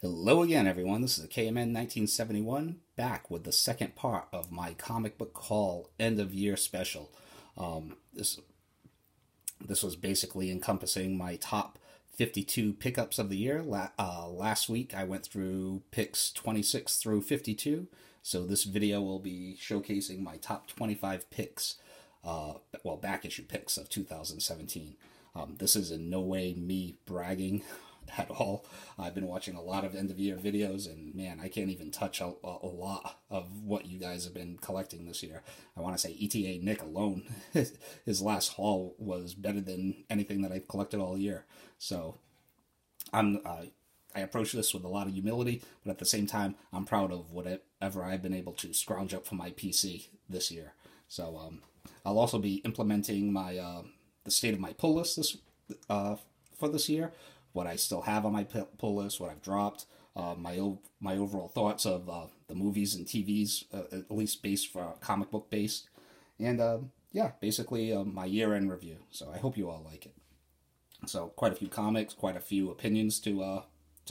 Hello again, everyone. This is a KMN 1971 back with the second part of my comic book haul end of year special. This was basically encompassing my top 52 pickups of the year. Last week I went through picks 26 through 52, so this video will be showcasing my top 25 picks, back issue picks of 2017. This is in no way me bragging at all. I've been watching a lot of end of year videos, and man, I can't even touch a lot of what you guys have been collecting this year. I want to say ETA Nick alone, his last haul was better than anything that I've collected all year. So I approach this with a lot of humility, but at the same time, I'm proud of whatever I've been able to scrounge up for my PC this year. So I'll also be implementing my the state of my pull list for this year. What I still have on my pull list, what I've dropped, my overall thoughts of the movies and TVs, at least based for comic book based, and basically my year-end review. So I hope you all like it. So quite a few comics, quite a few opinions to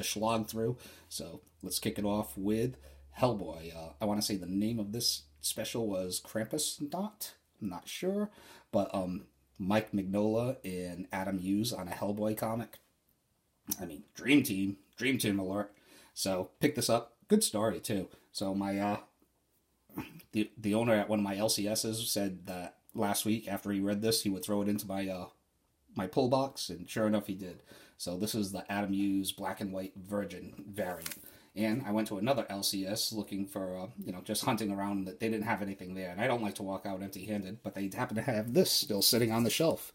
slog through. So let's kick it off with Hellboy. I want to say the name of this special was Krampus. I'm not sure, but Mike Mignola and Adam Hughes on a Hellboy comic. I mean, Dream Team alert. So pick this up. Good story too. So my the owner at one of my LCSs said that last week after he read this, he would throw it into my pull box, and sure enough, he did. So this is the Adam Hughes black and white Virgin variant. And I went to another LCS looking for, just hunting around. That they didn't have anything there, and I don't like to walk out empty-handed, but they happen to have this still sitting on the shelf.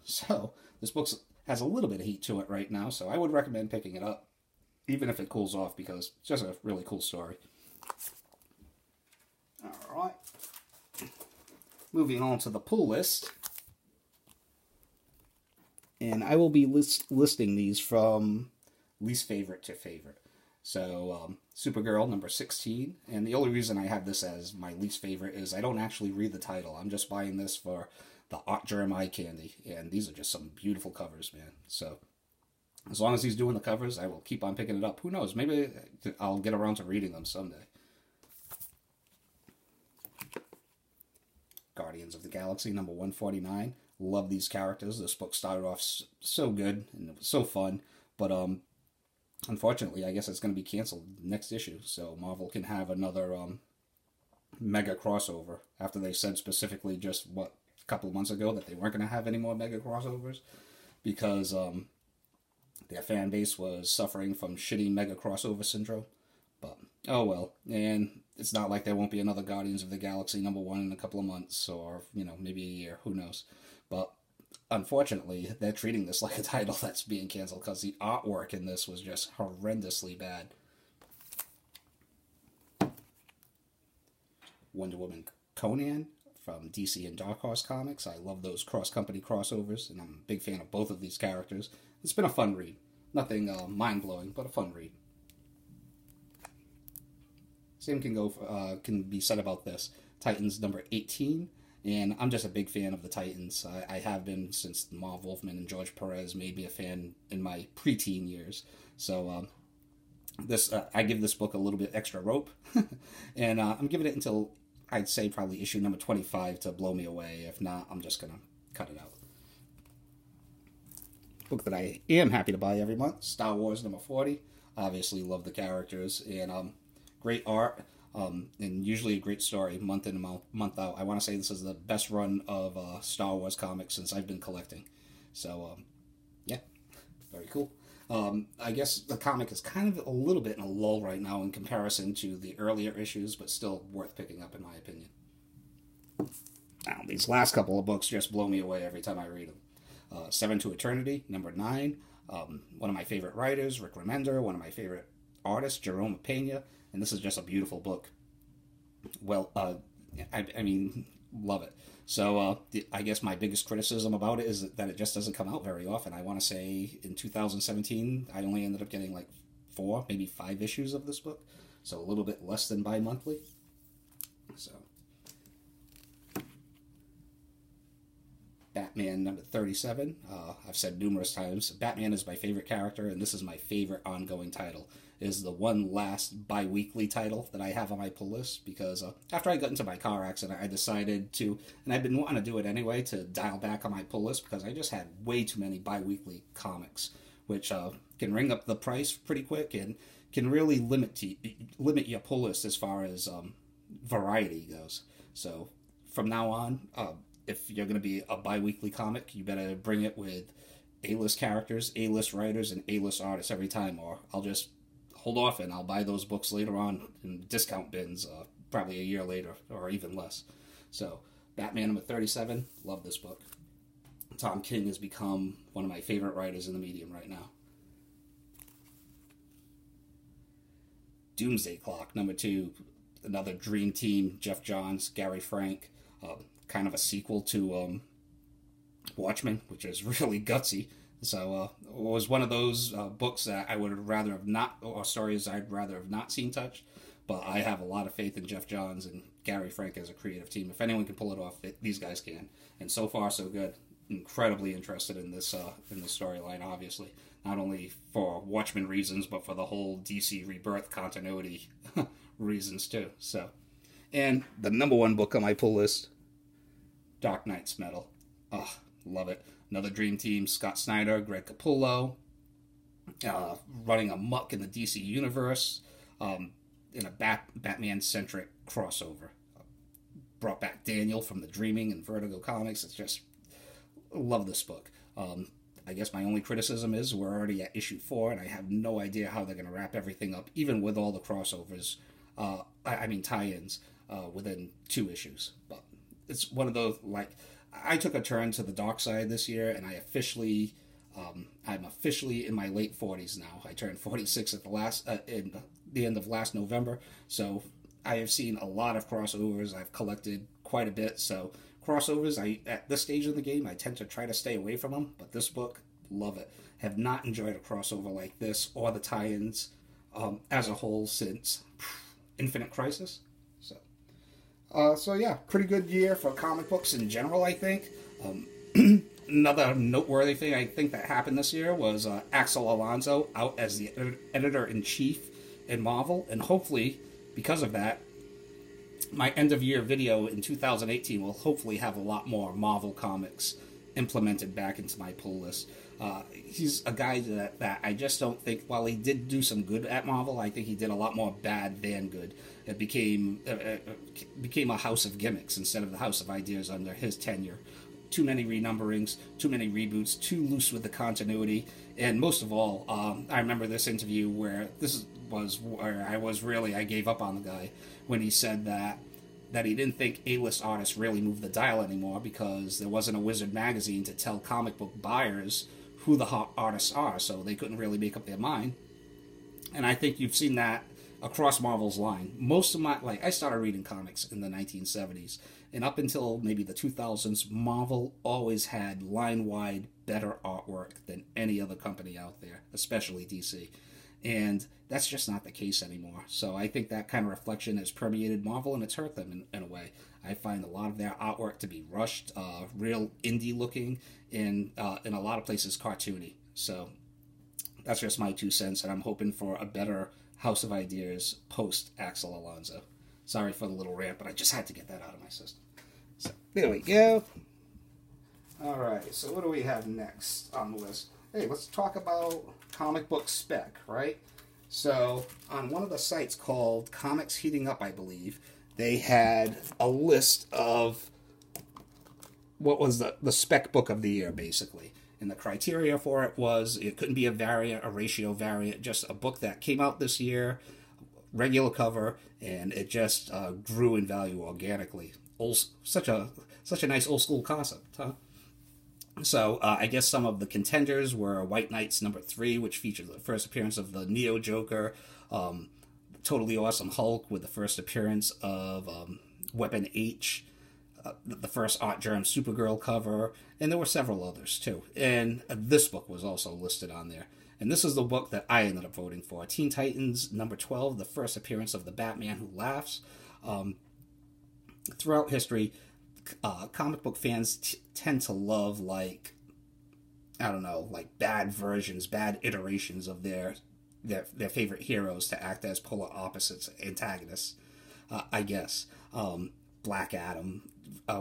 So this book's has a little bit of heat to it right now, so I would recommend picking it up, even if it cools off, because it's just a really cool story. Alright. Moving on to the pull list. And I will be listing these from least favorite to favorite. So, Supergirl, number 16. And the only reason I have this as my least favorite is I don't actually read the title. I'm just buying this for the Art Jeremiah candy, and these are just some beautiful covers, man. So as long as he's doing the covers, I will keep on picking it up. Who knows, maybe I'll get around to reading them someday. Guardians of the Galaxy, number 149. Love these characters. This book started off so good, and it was so fun, but unfortunately, I guess it's going to be canceled next issue, so Marvel can have another mega crossover, after they said specifically just, a couple of months ago that they weren't going to have any more mega crossovers because their fan base was suffering from shitty mega crossover syndrome. But oh well, and it's not like there won't be another Guardians of the Galaxy number 1 in a couple of months, or maybe a year, who knows. But unfortunately, they're treating this like a title that's being canceled because the artwork in this was just horrendously bad. Wonder Woman Conan from DC and Dark Horse Comics. I love those cross-company crossovers, and I'm a big fan of both of these characters. It's been a fun read. Nothing mind-blowing, but a fun read. Same can be said about this. Titans number 18, and I'm just a big fan of the Titans. I have been since Marv Wolfman and George Perez made me a fan in my preteen years. So I give this book a little bit extra rope, and I'm giving it until I'd say probably issue number 25 to blow me away. If not, I'm just going to cut it out. Book that I am happy to buy every month, Star Wars number 40. Obviously love the characters, and great art, and usually a great story month in and month out. I want to say this is the best run of Star Wars comics since I've been collecting. So, yeah, very cool. I guess the comic is kind of a little bit in a lull right now in comparison to the earlier issues, but still worth picking up in my opinion. Now, these last couple of books just blow me away every time I read them. Seven to Eternity, number 9. One of my favorite writers, Rick Remender. One of my favorite artists, Jerome Pena. And this is just a beautiful book. Well, I mean, love it. So I guess my biggest criticism about it is that it just doesn't come out very often. I want to say in 2017, I only ended up getting like 4, maybe 5 issues of this book. So a little bit less than bi-monthly. So Batman number 37. I've said numerous times, Batman is my favorite character, and this is my favorite ongoing title. It is the one last bi-weekly title that I have on my pull list, because after I got into my car accident, I decided to, and I've been wanting to do it anyway, to dial back on my pull list, because I just had way too many bi-weekly comics, which can ring up the price pretty quick, and can really limit your pull list as far as variety goes. So from now on, if you're going to be a bi-weekly comic, you better bring it with A-list characters, A-list writers, and A-list artists every time, or I'll just hold off and I'll buy those books later on in discount bins, probably a year later, or even less. So, Batman number 37, love this book. Tom King has become one of my favorite writers in the medium right now. Doomsday Clock, number 2, another dream team, Jeff Johns, Gary Frank, kind of a sequel to Watchmen, which is really gutsy. So it was one of those books that I would rather have not, or stories I'd rather have not seen touched, but I have a lot of faith in Jeff Johns and Gary Frank as a creative team. If anyone can pull it off, these guys can. And so far, so good. Incredibly interested in this storyline, obviously. Not only for Watchmen reasons, but for the whole DC Rebirth continuity reasons, too. So, and the number 1 book on my pull list, Dark Knight's Metal. Oh, love it. Another dream team, Scott Snyder, Greg Capullo, running amok in the DC universe, in a Batman-centric crossover. Brought back Daniel from the Dreaming and Vertigo comics. It's just, love this book. I guess my only criticism is we're already at issue 4, and I have no idea how they're going to wrap everything up, even with all the crossovers, tie-ins, within 2 issues. But it's one of those, like, I took a turn to the dark side this year, and I'm officially in my late 40s now. I turned 46 at in the end of last November, so I have seen a lot of crossovers. I've collected quite a bit, so crossovers, at this stage of the game, I tend to try to stay away from them, but this book, love it. Have not enjoyed a crossover like this, or the tie-ins as a whole since Infinite Crisis. So yeah, pretty good year for comic books in general, I think. Another noteworthy thing I think that happened this year was Axel Alonso out as the editor-in-chief in Marvel, and hopefully, because of that, my end-of-year video in 2018 will hopefully have a lot more Marvel comics implemented back into my pull list. He's a guy that I just don't think, while he did do some good at Marvel, I think he did a lot more bad than good. It became a house of gimmicks instead of the house of ideas under his tenure. Too many renumberings, too many reboots, too loose with the continuity, and most of all, I remember this interview where I gave up on the guy when he said that he didn't think A-list artists really moved the dial anymore because there wasn't a Wizard magazine to tell comic book buyers who the hot artists are, so they couldn't really make up their mind. And I think you've seen that across Marvel's line. Most of I started reading comics in the 1970s, and up until maybe the 2000s, Marvel always had line-wide better artwork than any other company out there, especially DC. And that's just not the case anymore. So I think that kind of reflection has permeated Marvel, and it's hurt them in a way. I find a lot of their artwork to be rushed, real indie-looking, and in a lot of places cartoony. So that's just my 2 cents, and I'm hoping for a better House of Ideas post Axel Alonso. Sorry for the little rant, but I just had to get that out of my system. So there we go. All right, so what do we have next on the list? Hey, let's talk about comic book Spec, right? So on one of the sites called Comics Heating Up, I believe, they had a list of what was the Spec book of the year, basically. And the criteria for it was it couldn't be a variant, a ratio variant, just a book that came out this year, regular cover, and it just grew in value organically. Such a nice old school concept, huh? So I guess some of the contenders were White Knights number 3, which featured the first appearance of the Neo Joker, Totally Awesome Hulk with the first appearance of Weapon H, the first Art Germ Supergirl cover, and there were several others too. And this book was also listed on there. And this is the book that I ended up voting for. Teen Titans number 12, the first appearance of the Batman Who Laughs. Throughout history, comic book fans tend to love, like, I don't know, like bad versions, bad iterations of their favorite heroes to act as polar opposites, antagonists, I guess. Black Adam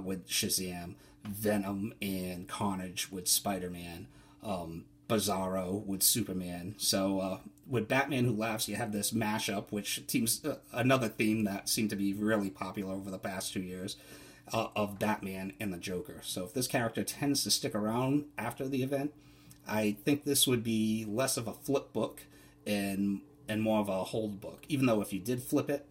with Shazam, Venom and Carnage with Spider-Man, Bizarro with Superman. So with Batman Who Laughs, you have this mashup, which seems another theme that seemed to be really popular over the past 2 years, of Batman and the Joker. So if this character tends to stick around after the event, I think this would be less of a flip book and more of a hold book. Even though if you did flip it,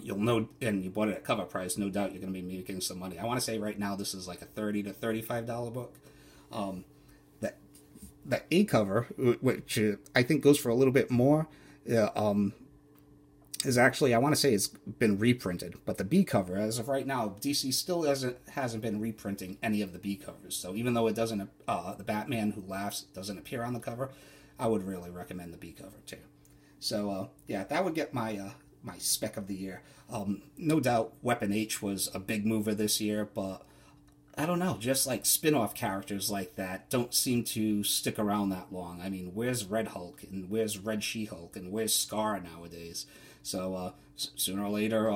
you'll know, and you bought it at cover price, no doubt you're going to be making some money. I want to say right now this is like a $30 to $35 book. The A cover, which I think goes for a little bit more, is actually, I want to say it's been reprinted. But the B cover, as of right now, DC still hasn't been reprinting any of the B covers. So even though it doesn't, the Batman Who Laughs doesn't appear on the cover, I would really recommend the B cover too. So yeah, that would get my my spec of the year. No doubt Weapon H was a big mover this year, but I don't know, just like spin-off characters like that don't seem to stick around that long. I mean, where's Red Hulk, and where's Red She-Hulk, and where's Scar nowadays? So sooner or later,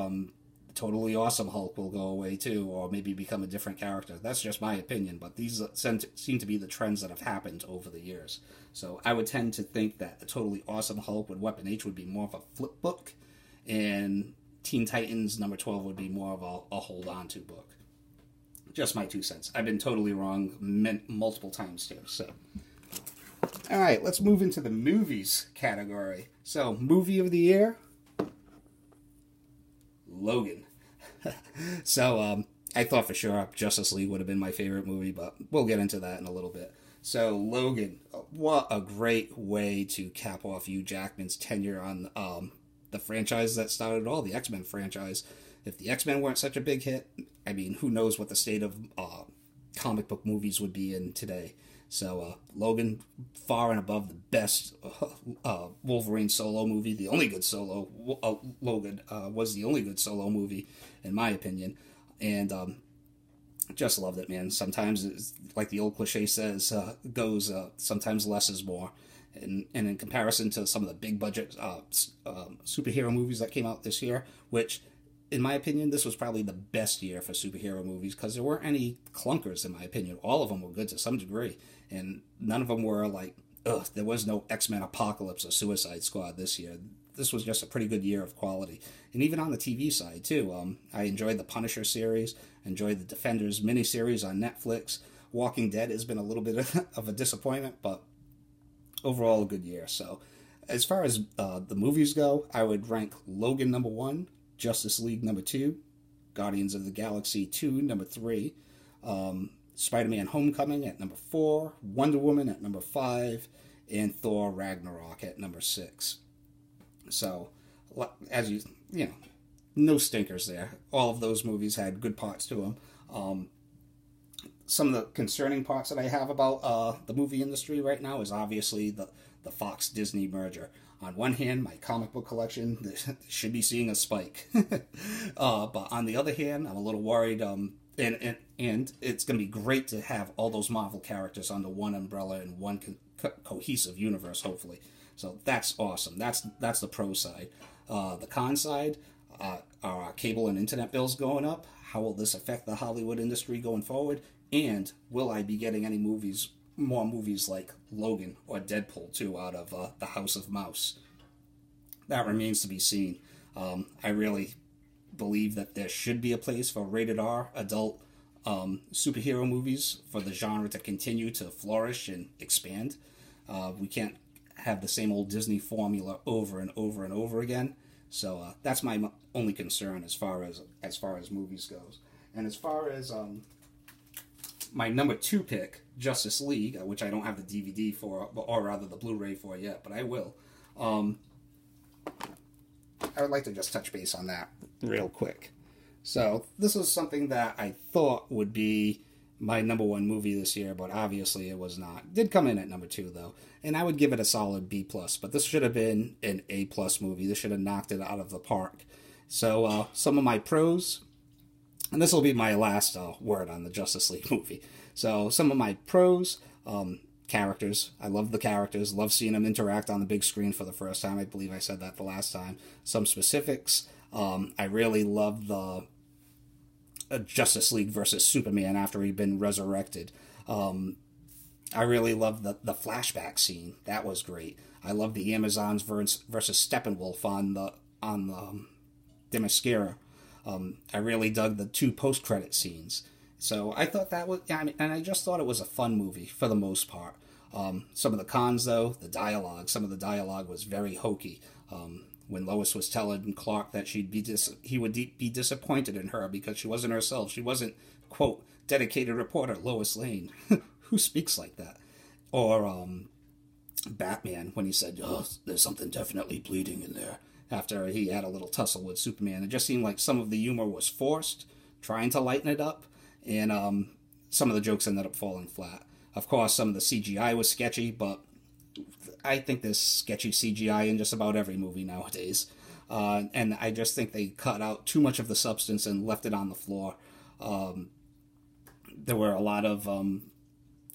Totally Awesome Hulk will go away too, or maybe become a different character. That's just my opinion, but these seem to be the trends that have happened over the years. So I would tend to think that the Totally Awesome Hulk with Weapon H would be more of a flip book, and Teen Titans number 12 would be more of a hold-on-to book. Just my 2 cents. I've been totally wrong multiple times too. So, all right, let's move into the movies category. So, movie of the year, Logan. So, I thought for sure Justice League would have been my favorite movie, but we'll get into that in a little bit. So, Logan, what a great way to cap off Hugh Jackman's tenure on the franchise that started it all, the X-Men franchise. If the X-Men weren't such a big hit, I mean, who knows what the state of comic book movies would be in today. So, Logan, far and above the best Wolverine solo movie. The only good solo, Logan was the only good solo movie, in my opinion. And just loved it, man. Sometimes, it's, like the old cliche goes, sometimes less is more. And in comparison to some of the big budget superhero movies that came out this year, which, in my opinion, this was probably the best year for superhero movies, because there weren't any clunkers, in my opinion. All of them were good to some degree, and none of them were like, ugh, there was no X-Men Apocalypse or Suicide Squad this year. This was just a pretty good year of quality. And even on the TV side, too, I enjoyed the Punisher series, enjoyed the Defenders miniseries on Netflix. Walking Dead has been a little bit of a disappointment, but overall a good year. So as far as the movies go, I would rank Logan number 1, Justice League number 2, Guardians of the Galaxy 2 number 3, Spider-Man Homecoming at number 4, Wonder Woman at number 5, and Thor Ragnarok at number 6. So, as you know, no stinkers there. All of those movies had good parts to them. Some of the concerning parts that I have about the movie industry right now is obviously the Fox-Disney merger. On one hand, my comic book collection should be seeing a spike. But on the other hand, I'm a little worried, and it's going to be great to have all those Marvel characters under one umbrella and one cohesive universe, hopefully. So that's awesome. That's the pro side. The con side, are cable and internet bills going up? How will this affect the Hollywood industry going forward? And will I be getting any more movies like Logan or Deadpool 2 out of the House of Mouse? That remains to be seen. I really believe that there should be a place for rated R adult superhero movies for the genre to continue to flourish and expand. We can't have the same old Disney formula over and over and over again. So that's my only concern as far as movies goes. And as far as my number 2 pick, Justice League, which I don't have the DVD for, or rather the Blu-ray for yet, but I will. I would like to just touch base on that real quick. So this is something that I thought would be my number 1 movie this year, but obviously it was not. It did come in at number 2 though, and I would give it a solid B+, but this should have been an A+ movie. This should have knocked it out of the park. So some of my pros, And this will be my last word on the Justice League movie. So some of my pros, characters. I love the characters. Love seeing them interact on the big screen for the first time. I believe I said that the last time. Some specifics. I really love the Justice League versus Superman after he'd been resurrected. I really love the flashback scene. That was great. I love the Amazons versus Steppenwolf on the Themyscira. I really dug the 2 post-credit scenes. So I thought that was, and I just thought it was a fun movie for the most part. Some of the cons, though, the dialogue. Some of the dialogue was very hokey. When Lois was telling Clark that he would be disappointed in her because she wasn't herself. She wasn't, quote, dedicated reporter Lois Lane. Who speaks like that? Or Batman, when he said, "Oh, there's something definitely bleeding in there," after he had a little tussle with Superman. It just seemed like some of the humor was forced, trying to lighten it up, and some of the jokes ended up falling flat. Of course, some of the CGI was sketchy, but I think there's sketchy CGI in just about every movie nowadays. And I just think they cut out too much of the substance and left it on the floor. There were a lot of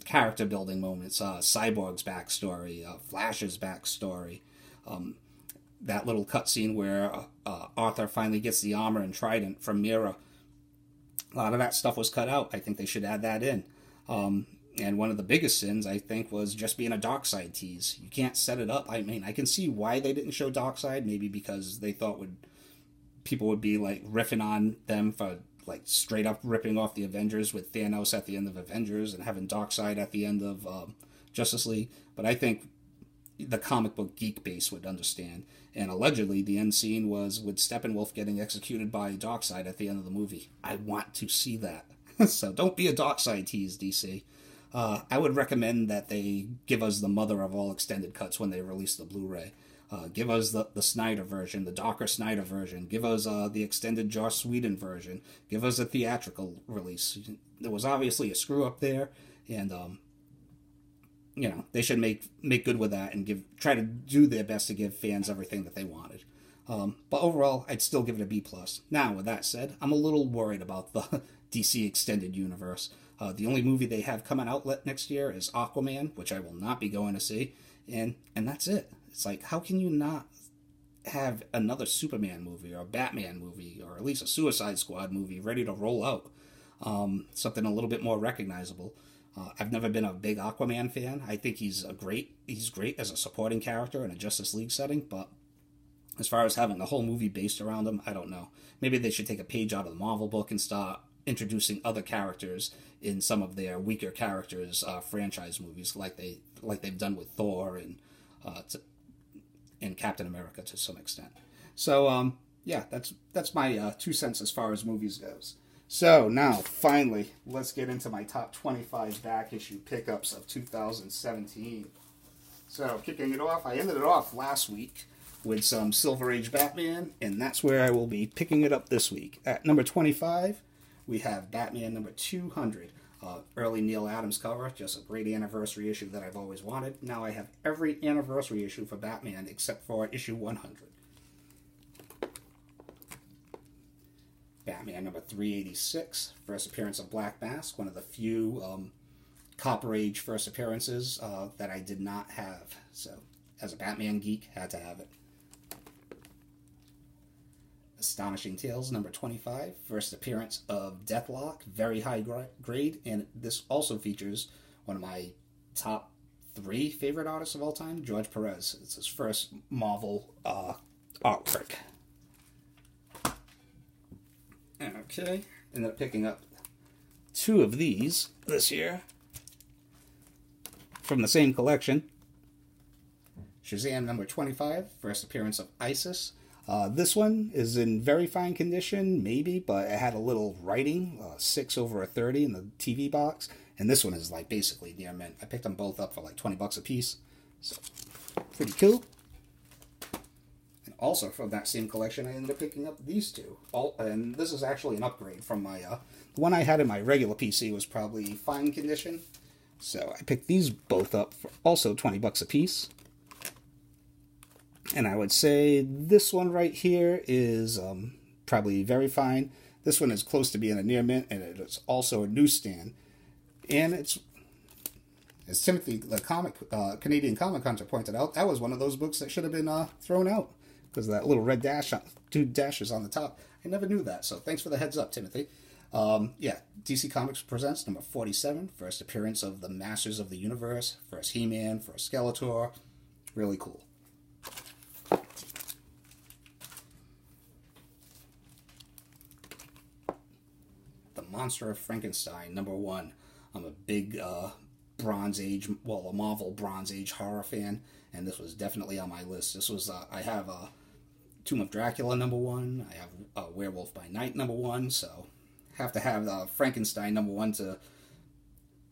character building moments, Cyborg's backstory, Flash's backstory, that little cutscene where Arthur finally gets the armor and trident from Mira. A lot of that stuff was cut out. I think they should add that in. And one of the biggest sins, I think, was just being a Darkseid tease. You can't set it up. I mean, I can see why they didn't show Darkseid, maybe because they thought people would be like riffing on them for like straight up ripping off the Avengers with Thanos at the end of Avengers and having Darkseid at the end of Justice League. But I think the comic book geek base would understand. And allegedly, the end scene was with Steppenwolf getting executed by Darkseid at the end of the movie. I want to see that. So don't be a Darkseid tease, DC. I would recommend that they give us the mother of all extended cuts when they release the Blu-ray. Give us the Snyder version, the darker Snyder version. Give us the extended Joss Whedon version. Give us a theatrical release. There was obviously a screw-up there, and they should make good with that and try to do their best to give fans everything that they wanted. But overall, I'd still give it a B+. Now, with that said, I'm a little worried about the DC Extended Universe. The only movie they have coming out next year is Aquaman, which I will not be going to see, and that's it. It's like, how can you not have another Superman movie or a Batman movie or at least a Suicide Squad movie ready to roll out? Something a little bit more recognizable. I've never been a big Aquaman fan. I think he's great as a supporting character in a Justice League setting, but as far as having the whole movie based around him, I don't know. Maybe they should take a page out of the Marvel book and start introducing other characters in some of their weaker characters franchise movies, like they've done with Thor and Captain America to some extent. So yeah, that's my 2 cents as far as movies goes. So now finally, let's get into my top 25 back issue pickups of 2017. So kicking it off, I ended it off last week with some Silver Age Batman, and that's where I will be picking it up this week. At number 25, we have Batman number 200. Early Neil Adams cover, just a great anniversary issue that I've always wanted. Now I have every anniversary issue for Batman except for issue 100. Batman number 386, first appearance of Black Mask, one of the few Copper Age first appearances that I did not have. So, as a Batman geek, had to have it. Astonishing Tales number 25, first appearance of Deathlock, very high grade, and this also features one of my top 3 favorite artists of all time, George Perez. It's his first Marvel artwork. Okay, ended up picking up 2 of these this year from the same collection. Shazam number 25, first appearance of Isis. This one is in very fine condition, maybe, but it had a little writing, 6/30 in the TV box, and this one is like basically near mint. I picked them both up for like $20 a piece, so pretty cool. And also from that same collection, I ended up picking up these 2. And this is actually an upgrade from my the one I had in my regular PC was probably fine condition, so I picked these both up for also $20 a piece. And I would say this one right here is probably very fine. This one is close to being a near mint, and it is also a newsstand. And it's, as Timothy, the Canadian comic hunter, pointed out, that was one of those books that should have been thrown out because of that little red dash, 2 dashes on the top. I never knew that, so thanks for the heads up, Timothy. Yeah, DC Comics presents number 47, first appearance of the Masters of the Universe, first He-Man, first Skeletor. Really cool. The Monster of Frankenstein, number 1. I'm a big Bronze Age, well, a Marvel Bronze Age horror fan, and this was definitely on my list. This was, I have Tomb of Dracula, number 1. I have Werewolf by Night, number 1, so have to have Frankenstein, number 1, to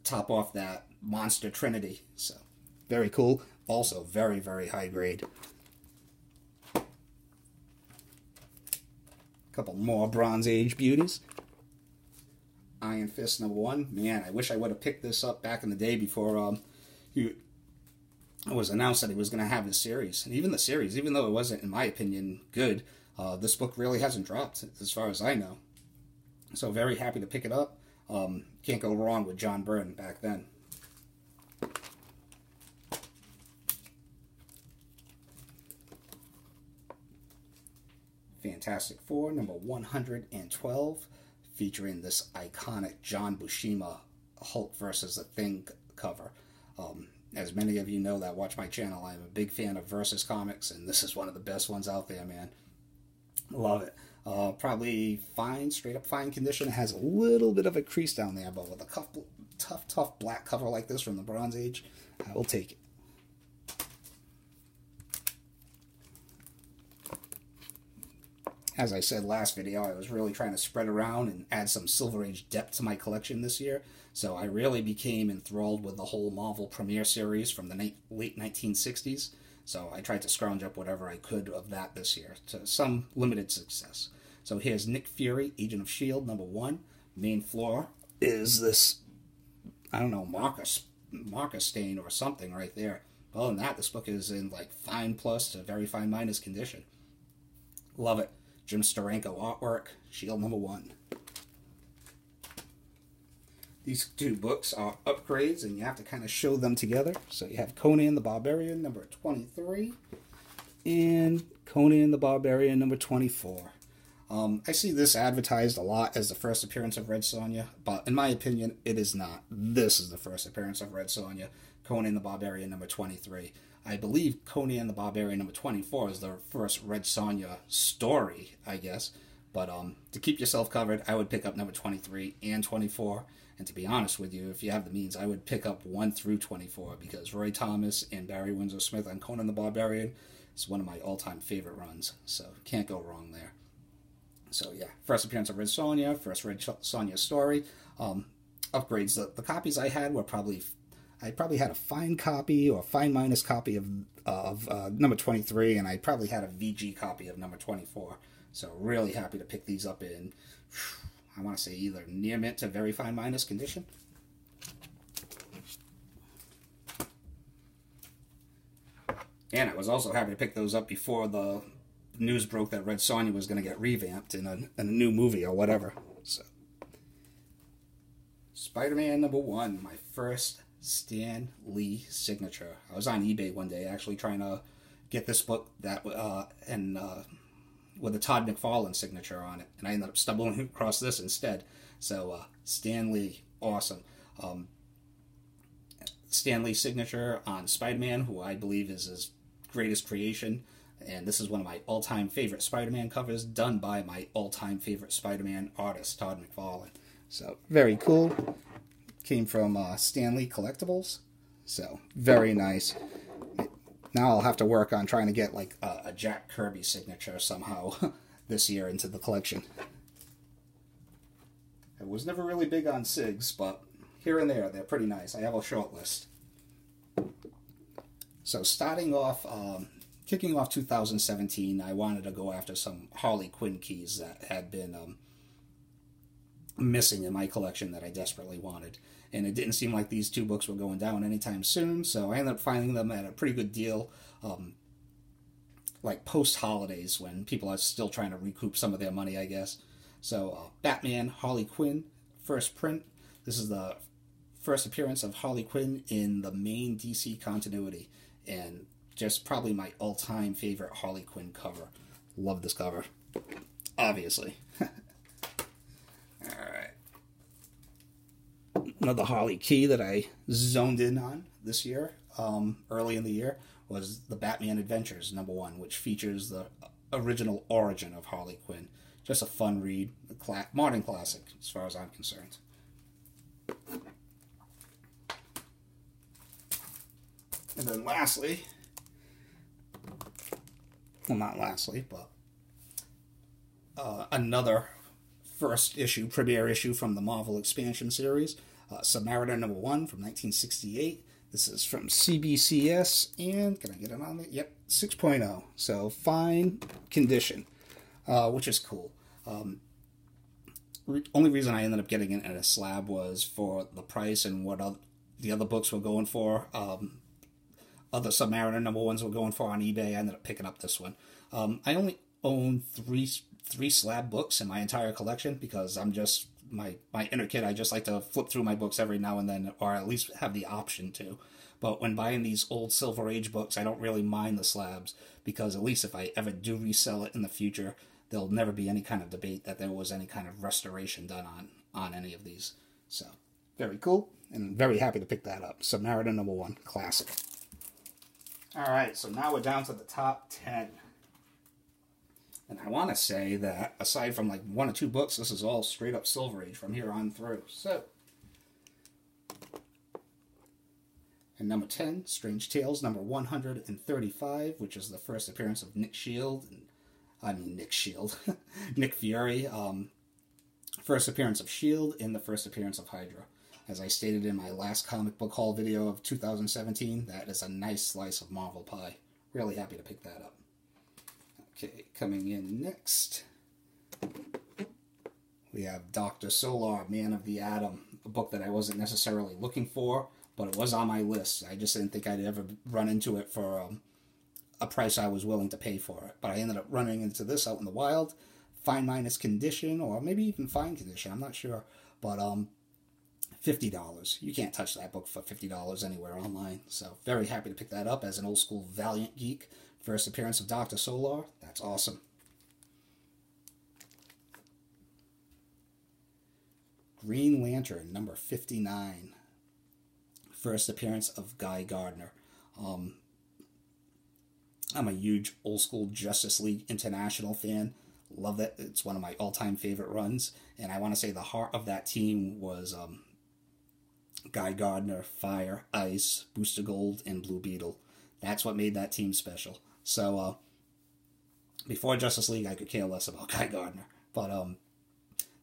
top off that monster trinity. So, very cool. Also, very, very high grade. Couple more Bronze Age beauties. Iron Fist, number 1. Man, I wish I would have picked this up back in the day before it was announced that he was going to have this series. And even the series, even though it wasn't, in my opinion, good, this book really hasn't dropped, as far as I know. So very happy to pick it up. Can't go wrong with John Byrne back then. Fantastic Four, number 112, featuring this iconic John Buscema Hulk versus the Thing cover. As many of you know that watch my channel, I'm a big fan of Versus Comics, and this is one of the best ones out there, man. Love it. Probably fine, straight up fine condition. It has a little bit of a crease down there, but with a tough black cover like this from the Bronze Age, I will take it. As I said last video, I was really trying to spread around and add some Silver Age depth to my collection this year, so I really became enthralled with the whole Marvel Premiere series from the late 1960s, so I tried to scrounge up whatever I could of that this year, to some limited success. So here's Nick Fury, Agent of S.H.I.E.L.D., number 1. Main floor is this, I don't know, marker stain or something right there. Other than that, this book is in like fine plus to very fine minus condition. Love it. Jim Steranko artwork, S.H.I.E.L.D. number 1. These 2 books are upgrades, and you have to kind of show them together. So you have Conan the Barbarian, number 23, and Conan the Barbarian, number 24. I see this advertised a lot as the first appearance of Red Sonja, but in my opinion, it is not. This is the first appearance of Red Sonja, Conan the Barbarian, number 23. I believe Conan the Barbarian, number 24, is the first Red Sonja story, I guess. But to keep yourself covered, I would pick up number 23 and 24. And to be honest with you, if you have the means, I would pick up 1 through 24, because Roy Thomas and Barry Windsor Smith on Conan the Barbarian is one of my all-time favorite runs. So can't go wrong there. So yeah, first appearance of Red Sonja, first Red Sonja story. Upgrades. The copies I had were I probably had a fine copy or fine minus copy of number 23, and I probably had a VG copy of number 24. So really happy to pick these up in, I want to say, either near mint to very fine minus condition. And I was also happy to pick those up before the news broke that Red Sonja was going to get revamped in a new movie or whatever. So, Spider-Man number 1, my first Stan Lee signature. I was on eBay one day actually trying to get this book that with a Todd McFarlane signature on it, and I ended up stumbling across this instead. So Stan Lee, awesome. Stan Lee signature on Spider-Man, who I believe is his greatest creation, and this is one of my all-time favorite Spider-Man covers, done by my all-time favorite Spider-Man artist, Todd McFarlane. So very cool. Came from Stan Lee Collectibles, so very nice. Now I'll have to work on trying to get like a Jack Kirby signature somehow this year into the collection. I was never really big on SIGs, but here and there, they're pretty nice. I have a short list. So starting off, kicking off 2017, I wanted to go after some Harley Quinn keys that had been missing in my collection that I desperately wanted. And it didn't seem like these 2 books were going down anytime soon, so I ended up finding them at a pretty good deal, like post-holidays, when people are still trying to recoup some of their money, I guess. So, Batman, Harley Quinn, first print. This is the first appearance of Harley Quinn in the main DC continuity, and just probably my all-time favorite Harley Quinn cover. Love this cover, obviously. Alright. Another Harley key that I zoned in on this year, early in the year, was the Batman Adventures #1, which features the original origin of Harley Quinn. Just a fun read, a modern classic, as far as I'm concerned. And then lastly, well, not lastly, but another first issue, premiere issue from the Marvel expansion series, Samaritan #1 from 1968. This is from CBCS, and can I get it on there? Yep, 6.0. So fine condition, which is cool. Only reason I ended up getting it at a slab was for the price and what the other books were going for. Other Samaritan #1s were going for on eBay. I ended up picking up this one. I only own three slab books in my entire collection because I'm just my inner kid. I just like to flip through my books every now and then, or at least have the option to. But when buying these old Silver Age books, I don't really mind the slabs because at least if I ever do resell it in the future, there'll never be any kind of debate that there was any kind of restoration done on any of these. So, very cool, and very happy to pick that up. Samaritan #1, classic. Alright, so now we're down to the top 10. And I want to say that, aside from like 1 or 2 books, this is all straight up Silver Age from here on through. So, and number 10, Strange Tales #135, which is the first appearance of Nick Fury. First appearance of S.H.I.E.L.D. and the first appearance of Hydra. As I stated in my last comic book haul video of 2017, that is a nice slice of Marvel pie. Really happy to pick that up. Okay, coming in next, we have Dr. Solar, Man of the Atom, a book that I wasn't necessarily looking for, but it was on my list. I just didn't think I'd ever run into it for a price I was willing to pay for it. But I ended up running into this out in the wild, fine minus condition, or maybe even fine condition, I'm not sure. But $50. You can't touch that book for $50 anywhere online. So very happy to pick that up as an old school Valiant geek. First appearance of Dr. Solar. That's awesome. Green Lantern #59. First appearance of Guy Gardner. I'm a huge old school Justice League International fan. Love that. It's one of my all-time favorite runs. And I want to say the heart of that team was Guy Gardner, Fire, Ice, Booster Gold, and Blue Beetle. That's what made that team special. So, before Justice League, I could care less about Guy Gardner. But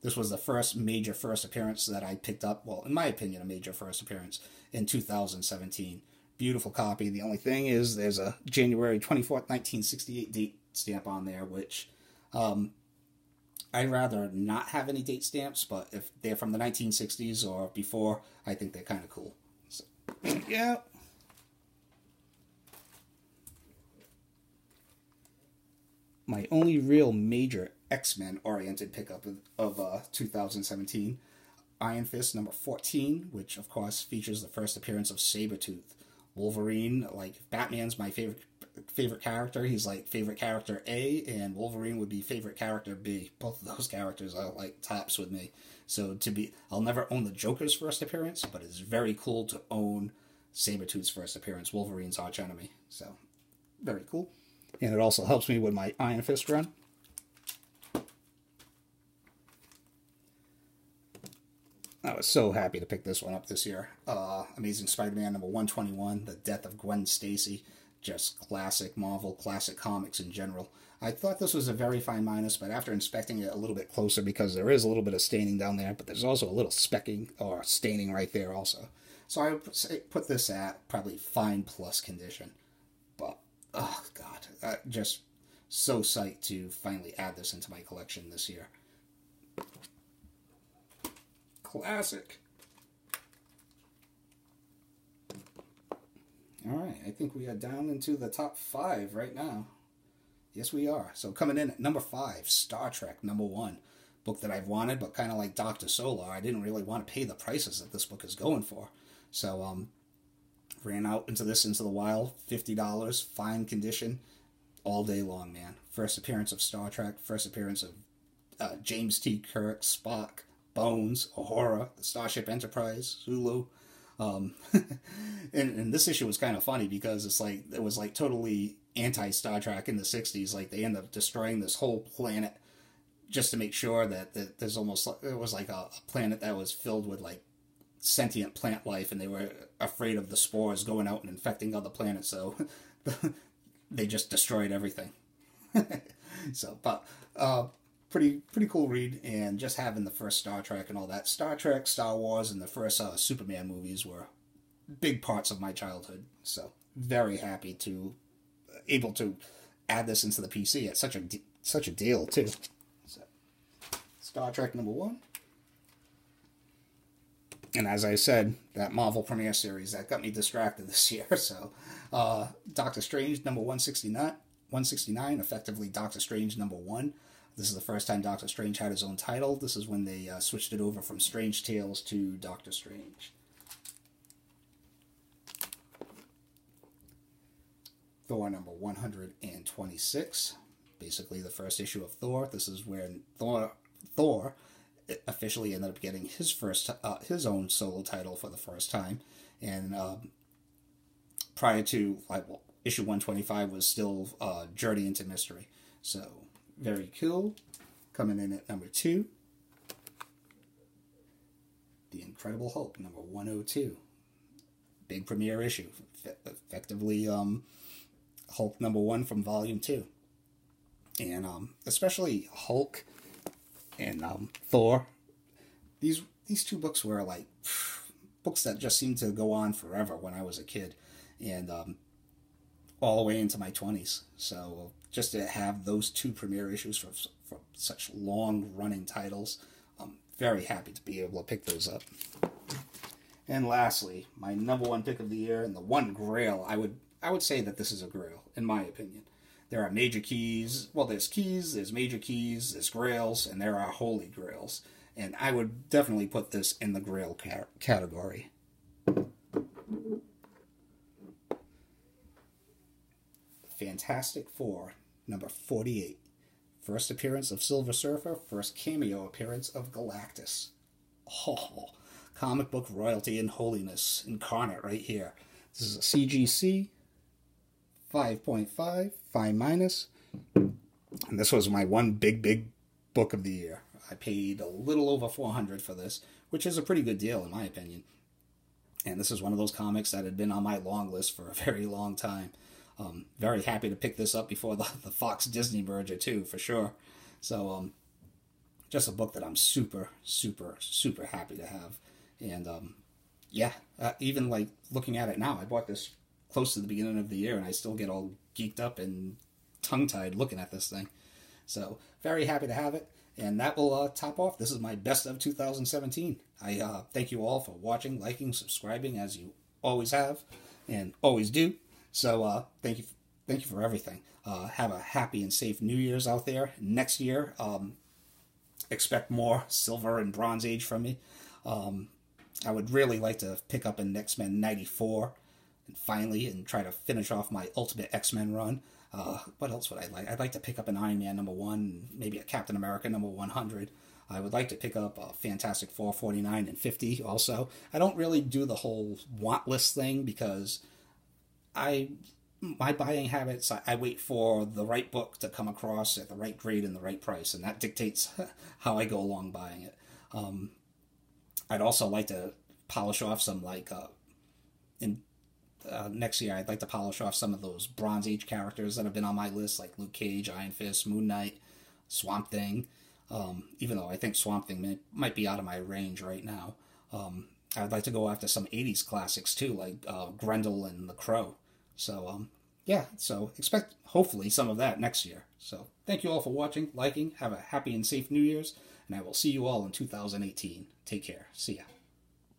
this was the first appearance that I picked up. Well, in my opinion, a major first appearance in 2017. Beautiful copy. The only thing is there's a January 24th, 1968 date stamp on there, which I'd rather not have any date stamps, but if they're from the 1960s or before, I think they're kind of cool. So, yeah. My only real major X-Men oriented pickup of 2017, Iron Fist #14, which of course features the first appearance of Sabretooth. Wolverine, like Batman's my favorite character. He's like favorite character A, and Wolverine would be favorite character B. Both of those characters are like tops with me. So I'll never own the Joker's first appearance, but it's very cool to own Sabretooth's first appearance, Wolverine's arch enemy. So very cool. And it also helps me with my Iron Fist run. I was so happy to pick this one up this year. Amazing Spider-Man #121, The Death of Gwen Stacy. Just classic Marvel, classic comics in general. I thought this was a very fine minus, but after inspecting it a little bit closer, because there is a little bit of staining down there, but there's also a little specking or staining right there also. So I would put this at probably fine plus condition. But, oh god, just so psyched to finally add this into my collection this year. Classic. Alright, I think we are down into the top 5 right now. Yes, we are. So coming in at number 5, Star Trek #1. book that I've wanted, but kind of like Dr. Solar, I didn't really want to pay the prices that this book is going for. So ran out into the wild, $50, fine condition, all day long, man. First appearance of Star Trek, first appearance of James T. Kirk, Spock, Bones, Uhura, the Starship Enterprise, Zulu. And this issue was kind of funny because it was like totally anti-Star Trek in the 60s. Like, they end up destroying this whole planet just to make sure that there's almost, it was like a planet that was filled with like sentient plant life, and they were afraid of the spores going out and infecting other planets, so they just destroyed everything. So, but pretty cool read, and just having the first Star Trek and all that. Star Trek, Star Wars, and the first Superman movies were big parts of my childhood, so very happy to able to add this into the PC at such a deal too. So, Star Trek #1. And as I said, that Marvel Premiere Series, that got me distracted this year. So, Doctor Strange #169, effectively Doctor Strange #1. This is the first time Doctor Strange had his own title. This is when they switched it over from Strange Tales to Doctor Strange. Thor #126, basically the first issue of Thor. This is when Thor officially ended up getting his own solo title for the first time, and prior to issue 125 was still Journey into Mystery. So very cool. Coming in at #2, The Incredible Hulk #102, big premiere issue, effectively Hulk #1 from Volume 2, and especially Hulk and Thor. These two books were like books that just seemed to go on forever when I was a kid, and all the way into my 20s. So just to have those two premiere issues for such long-running titles, I'm very happy to be able to pick those up. And lastly, my #1 pick of the year, and the one grail, I would say that this is a grail, in my opinion. There are major keys. Well, there's keys, there's major keys, there's grails, and there are holy grails. And I would definitely put this in the grail category. Fantastic Four, #48. First appearance of Silver Surfer, first cameo appearance of Galactus. Oh, comic book royalty and holiness incarnate right here. This is a CGC, 5.5, fine minus. And this was my one big book of the year. I paid a little over $400 for this, which is a pretty good deal in my opinion. And this is one of those comics that had been on my long list for a very long time. Very happy to pick this up before the Fox-Disney merger too, for sure. So just a book that I'm super happy to have. And even like looking at it now, I bought this close to the beginning of the year, and I still get all geeked up and tongue-tied looking at this thing. So very happy to have it. And that will top off. This is my best of 2017. I thank you all for watching, liking, subscribing, as you always have and always do. So thank you for everything. Have a happy and safe New Year's out there. Next year, expect more Silver and Bronze Age from me. I would really like to pick up an X-Men 94 and finally try to finish off my Ultimate X-Men run. What else would I like? I'd like to pick up an Iron Man #1, maybe a Captain America #100. I would like to pick up a Fantastic Four 49 and 50 also. I don't really do the whole want list thing because my buying habits, I wait for the right book to come across at the right grade and the right price, and that dictates how I go along buying it. I'd also like to polish off some, next year I'd like to polish off some of those Bronze Age characters that have been on my list, like Luke Cage, Iron Fist, Moon Knight, Swamp Thing, even though I think Swamp Thing might be out of my range right now. I'd like to go after some 80s classics too, like Grendel and The Crow. So, so expect hopefully some of that next year. So thank you all for watching, liking, have a happy and safe New Year's, and I will see you all in 2018. Take care. See ya.